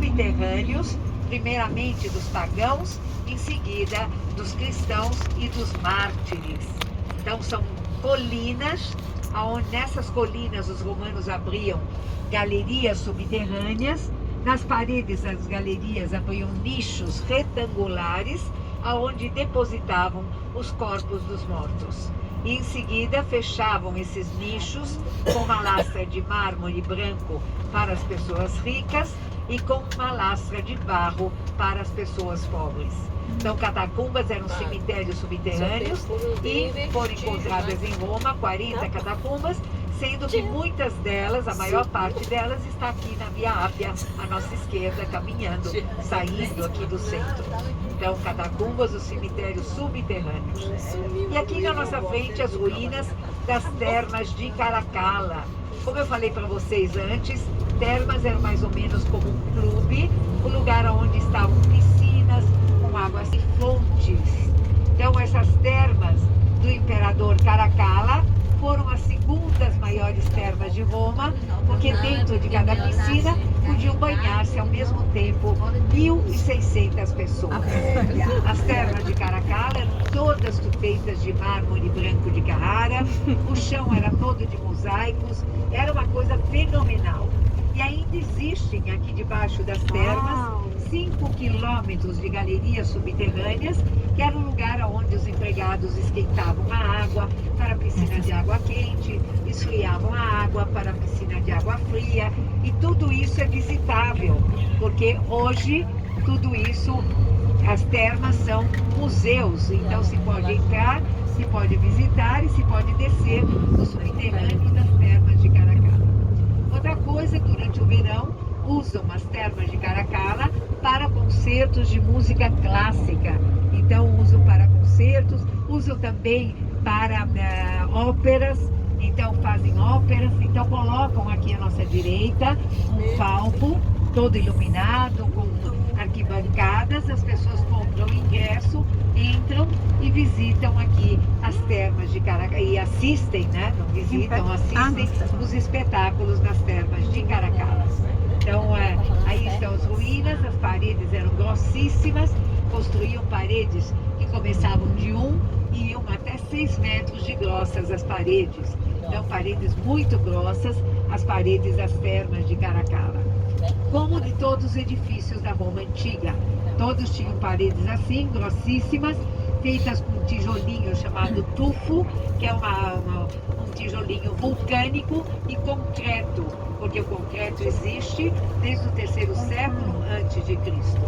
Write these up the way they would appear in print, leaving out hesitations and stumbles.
subterrâneos, primeiramente dos pagãos, em seguida dos cristãos e dos mártires. Então são colinas, onde nessas colinas os romanos abriam galerias subterrâneas. Nas paredes das galerias abriam nichos retangulares, aonde depositavam os corpos dos mortos. E em seguida fechavam esses nichos com uma lastra de mármore branco para as pessoas ricas e com uma lastra de barro para as pessoas pobres. Então, catacumbas eram cemitérios subterrâneos e foram encontradas em Roma 40 catacumbas, sendo que muitas delas, a maior parte delas, está aqui na Via Ápia, à nossa esquerda, caminhando, saindo aqui do centro. Então, catacumbas, os cemitérios subterrâneos. E aqui na nossa frente, as ruínas das termas de Caracalla. Como eu falei para vocês antes, termas eram mais ou menos como um clube, o lugar onde estavam piscinas com águas e fontes. Então, essas termas do imperador Caracalla foram as segundas maiores termas de Roma, porque dentro de cada piscina podiam banhar-se ao mesmo tempo 1.600 pessoas. As termas de Caracalla eram todas feitas de mármore branco de Carrara, o chão era todo de mosaicos, era uma coisa fenomenal. E ainda existem aqui debaixo das termas 5 quilômetros de galerias subterrâneas, que era o lugar onde os empregados esquentavam a água para a piscina de água quente, esfriavam a água para a piscina de água fria, e tudo isso é visitável, porque hoje tudo isso, as termas são museus, então se pode entrar, se pode visitar e se pode descer no subterrâneo das termas de Caracalla. Outra coisa, durante o verão, usam as termas de Caracalla para concertos de música clássica. Então usam para concertos, usam também para óperas, então fazem óperas, então colocam aqui à nossa direita um palco todo iluminado, com arquibancadas, as pessoas compram ingresso, entram e visitam aqui as termas de Caracalla, e assistem, né? Não visitam, assistem os espetáculos nas termas de Caracalla. Então, aí estão as ruínas, as paredes eram grossíssimas, construíam paredes que começavam de 1 e iam até 6 metros de grossas as paredes. Então, paredes muito grossas, as paredes das termas de Caracalla. Como de todos os edifícios da Roma Antiga. Todos tinham paredes assim, grossíssimas, feitas com um tijolinho chamado tufo, que é um tijolinho vulcânico, e concreto, porque o concreto existe desde o 3º século antes de Cristo.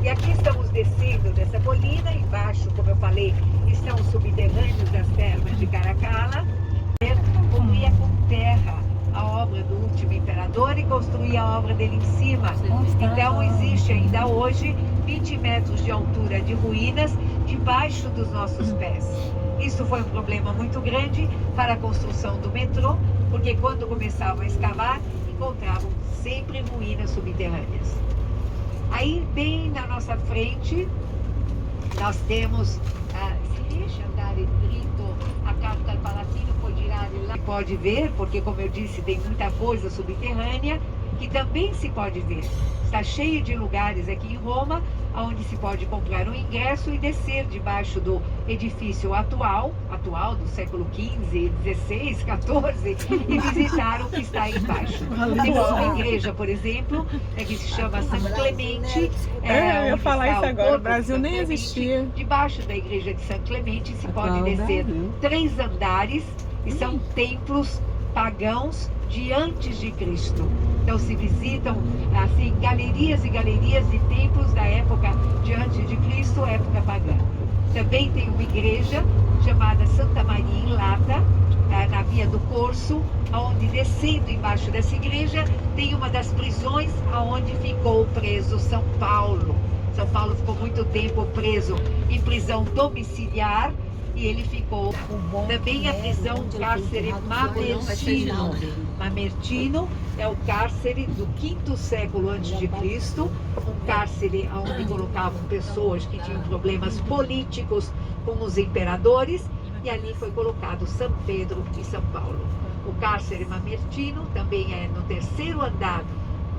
E aqui estamos descendo dessa colina, embaixo, como eu falei, estão os subterrâneos das termas de Caracalla. Cobria com terra a obra do último imperador e construía a obra dele em cima. Então existe ainda hoje 20 metros de altura de ruínas debaixo dos nossos pés. Isso foi um problema muito grande para a construção do metrô, porque quando começavam a escavar, encontravam sempre ruínas subterrâneas. Aí, bem na nossa frente, nós temos, se deixa andar dritto a carta al Palatino, pode girar lá. Pode ver, porque como eu disse, tem muita coisa subterrânea que também se pode ver. Está cheio de lugares aqui em Roma, onde se pode comprar um ingresso e descer debaixo do edifício atual do século XV, XVI, XIV, e visitar o que está aí embaixo. Temos uma igreja, por exemplo, que se chama San Clemente. Eu ia falar isso agora, o Brasil nem existia. Debaixo da igreja de San Clemente se pode descer 3 andares, e são templos pagãos de antes de Cristo. Então se visitam assim galerias e galerias de templos da época de antes de Cristo, época pagã. Também tem uma igreja chamada Santa Maria in Lata, na Via do Corso, onde descendo embaixo dessa igreja tem uma das prisões onde ficou preso São Paulo. São Paulo ficou muito tempo preso em prisão domiciliar, e ele ficou também a prisão cárcere Mamertino. Mamertino é o cárcere do 5º século antes de Cristo, um cárcere onde colocavam pessoas que tinham problemas políticos com os imperadores, e ali foi colocado São Pedro e São Paulo. O cárcere Mamertino também é no 3º andar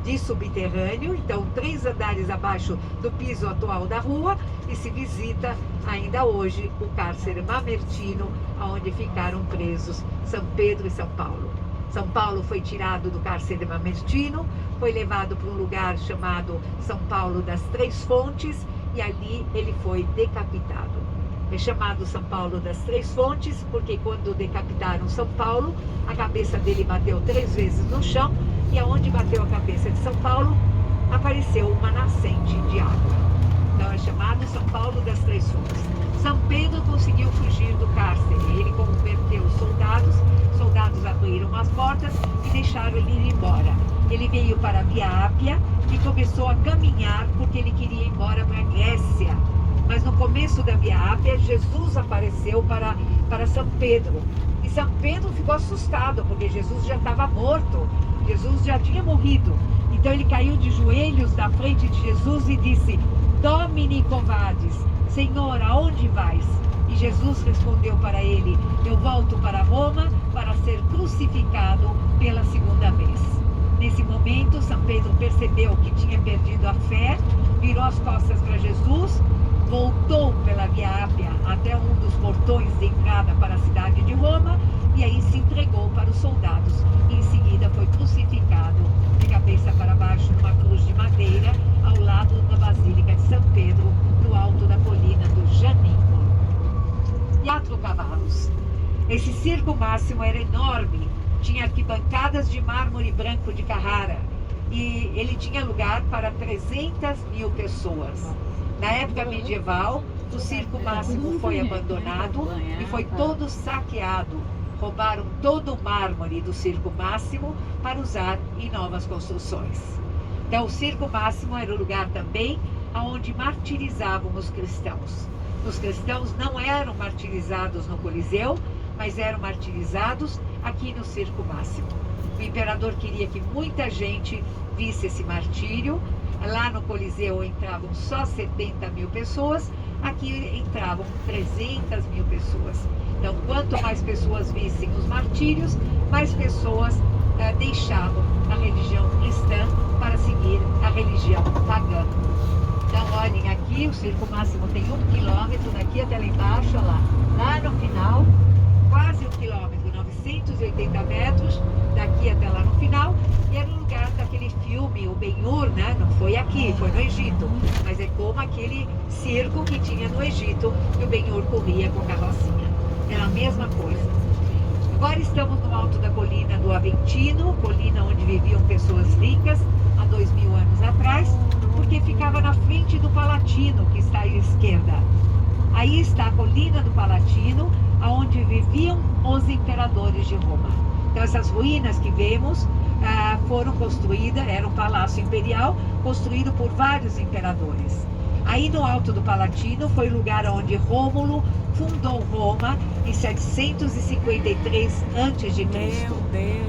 de subterrâneo, então 3 andares abaixo do piso atual da rua, e se visita ainda hoje o cárcere Mamertino, onde ficaram presos São Pedro e São Paulo. São Paulo foi tirado do cárcere Mamertino, foi levado para um lugar chamado São Paulo das Três Fontes, e ali ele foi decapitado. É chamado São Paulo das Três Fontes porque quando decapitaram São Paulo, a cabeça dele bateu 3 vezes no chão, e aonde bateu a cabeça de São Paulo, apareceu uma nascente de água. Então é chamado São Paulo das Três Fontes. São Pedro conseguiu fugir do cárcere. Ele converteu os soldados abriram as portas e deixaram ele ir embora. Ele veio para a Via Ápia e começou a caminhar porque ele queria ir embora para a Grécia. Mas no começo da Via Ápia, Jesus apareceu para São Pedro. E São Pedro ficou assustado, porque Jesus já estava morto. Jesus já tinha morrido. Então ele caiu de joelhos na frente de Jesus e disse: Domini Covades, Senhor, aonde vais? E Jesus respondeu para ele: eu volto para Roma para ser crucificado pela 2ª vez. Nesse momento, São Pedro percebeu que tinha perdido a fé, virou as costas para Jesus, voltou pela Via Ápia até um dos portões de entrada para a cidade de Roma e aí se entregou para os soldados. Em seguida foi crucificado de cabeça para baixo numa cruz de madeira ao lado da Basílica de São Pedro, no alto da colina do Janinco. 4 cavalos. Esse circo máximo era enorme, tinha arquibancadas de mármore branco de Carrara e ele tinha lugar para 300.000 pessoas. Na época medieval, o circo máximo foi abandonado e foi todo saqueado. Roubaram todo o mármore do circo máximo para usar em novas construções. Então o circo máximo era o lugar também onde martirizavam os cristãos. Os cristãos não eram martirizados no Coliseu, mas eram martirizados aqui no circo máximo. O imperador queria que muita gente visse esse martírio. Lá no Coliseu entravam só 70.000 pessoas, aqui entravam 300.000 pessoas. Então, quanto mais pessoas vissem os martírios, mais pessoas deixavam a religião cristã para seguir a religião pagã. Então, olhem aqui, o circo máximo tem 1 quilômetro, daqui até lá embaixo, olha lá. Lá no final, quase 1 quilômetro, 980 metros, daqui até lá no final. E era o lugar daquele filme, o Ben-Hur, né? Não foi aqui, foi no Egito. Mas é como aquele circo que tinha no Egito, que o Ben-Hur corria com carrocinha. Era a mesma coisa. Agora estamos no alto da colina do Aventino, colina onde viviam pessoas ricas há 2000 anos atrás, porque ficava na frente do Palatino, que está à esquerda. Aí está a colina do Palatino, onde viviam os imperadores de Roma. Então essas ruínas que vemos foram construídas, era um palácio imperial construído por vários imperadores. Aí no alto do Palatino foi o lugar onde Rômulo fundou Roma em 753 a.C.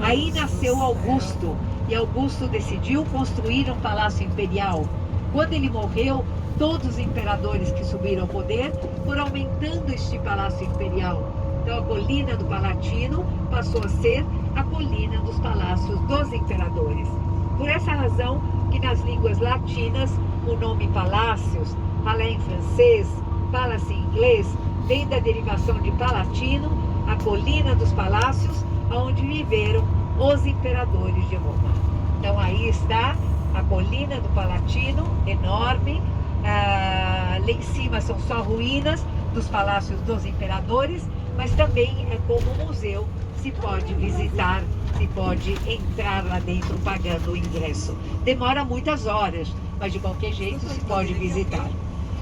Aí nasceu Augusto, e Augusto decidiu construir um palácio imperial. Quando ele morreu, todos os imperadores que subiram ao poder foram aumentando este palácio imperial. Então a colina do Palatino passou a ser a colina dos palácios dos imperadores. Por essa razão que nas línguas latinas o nome palácios, palais em francês, palace em inglês, vem da derivação de Palatino, a colina dos palácios, onde viveram os imperadores de Roma. Então aí está a colina do Palatino, enorme. Lá em cima são só ruínas dos palácios dos imperadores, mas também é como um museu, se pode visitar, se pode entrar lá dentro pagando o ingresso. Demora muitas horas, mas de qualquer jeito se pode visitar.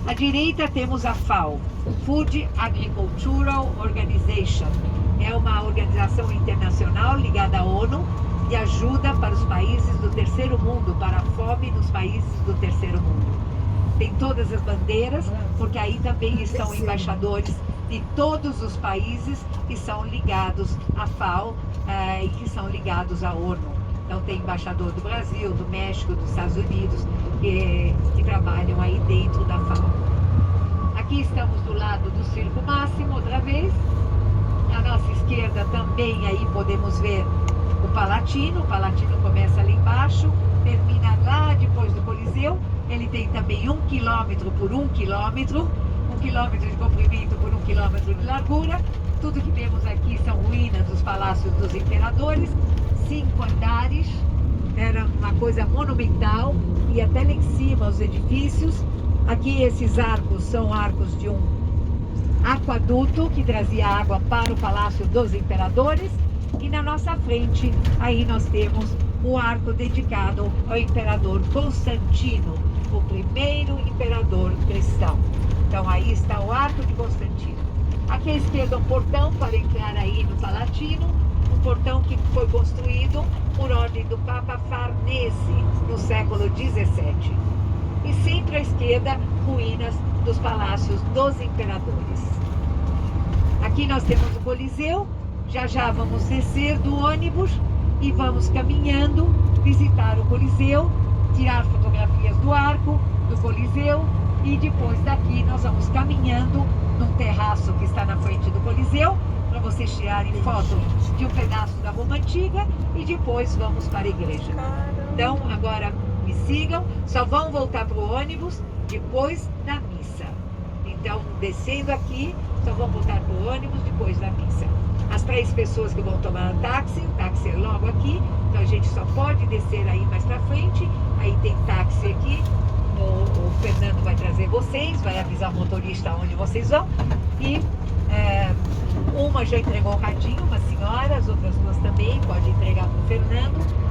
À direita temos a FAO, Food Agricultural Organization. É uma organização internacional ligada à ONU de ajuda para os países do terceiro mundo, para a fome nos países do terceiro mundo. Tem todas as bandeiras, porque aí também estão embaixadores de todos os países que são ligados à FAO e que são ligados à ONU. Então tem embaixador do Brasil, do México, dos Estados Unidos, que trabalham aí dentro da FAO. Aqui estamos do lado do Circo Máximo, outra vez. À nossa esquerda também aí podemos ver o Palatino. O Palatino começa ali embaixo, termina lá depois do Coliseu. Ele tem também 1 quilômetro por 1 quilômetro, 1 quilômetro de comprimento por 1 quilômetro de largura. Tudo que vemos aqui são ruínas dos palácios dos imperadores, 5 andares, era uma coisa monumental, e até lá em cima os edifícios. Aqui esses arcos são arcos de um aquaduto que trazia água para o Palácio dos Imperadores, e na nossa frente aí nós temos o arco dedicado ao imperador Constantino, o primeiro imperador cristão. Então aí está o arco de Constantino. Aqui à esquerda um portão para entrar aí no Palatino, um portão que foi construído por ordem do Papa Farnese no século XVII. E sempre à esquerda, ruínas dos palácios dos imperadores. Aqui nós temos o Coliseu. Já já vamos descer do ônibus e vamos caminhando, visitar o Coliseu, tirar fotografias do arco, do Coliseu, e depois daqui nós vamos caminhando num terraço que está na frente do Coliseu, para vocês tirarem foto de um pedaço da Roma Antiga, e depois vamos para a igreja. Então agora me sigam, só vão voltar para o ônibus depois da missa. Então descendo aqui, só vão voltar para o ônibus depois da missa. As 3 pessoas que vão tomar o táxi é logo aqui, então a gente só pode descer aí mais pra frente. Aí tem táxi aqui, o Fernando vai trazer vocês, vai avisar o motorista onde vocês vão. E uma já entregou o radinho, uma senhora, as outras 2 também, pode entregar pro Fernando.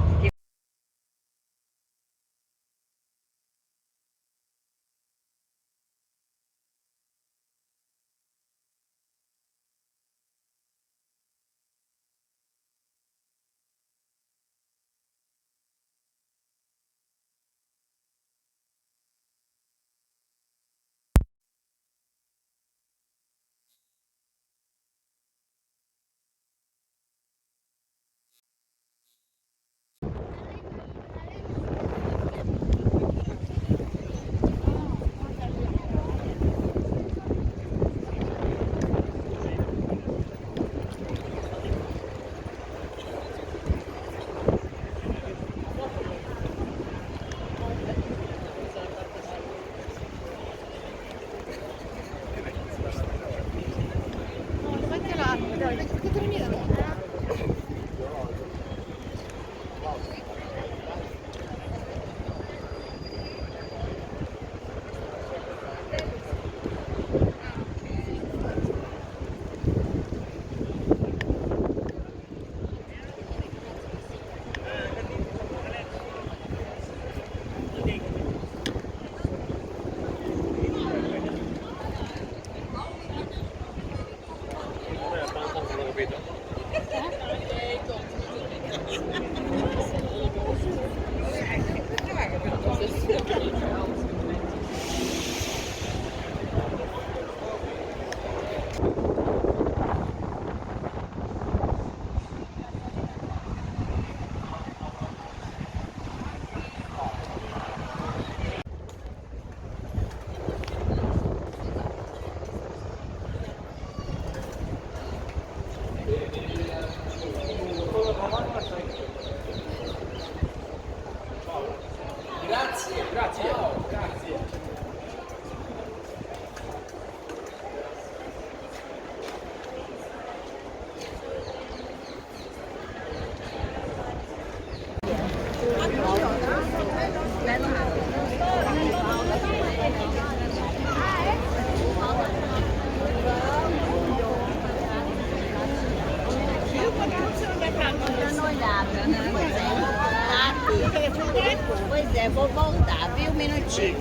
Pois é, vou voltar, viu? Um minutinho.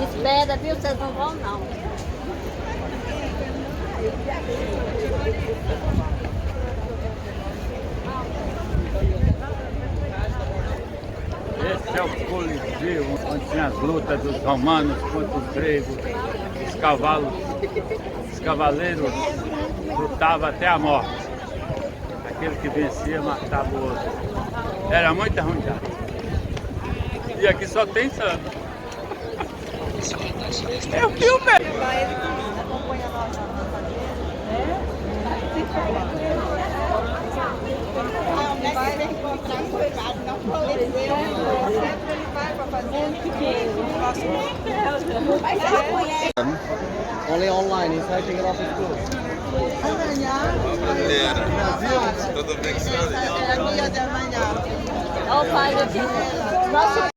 Espera, viu? Vocês não vão, não. Esse é o Coliseu, onde tinha as lutas dos romanos contra os gregos. Os cavaleiros lutavam até a morte. Aquele que vencia matava o outro. Era muito arranjado. E aqui só tem santo. É o filme! É? Ele vai encontrar com ele, não sempre ele vai para fazer mas ela conhece. Only online, he's taking it off his school. Tudo bem, senhora? Olha o pai aqui.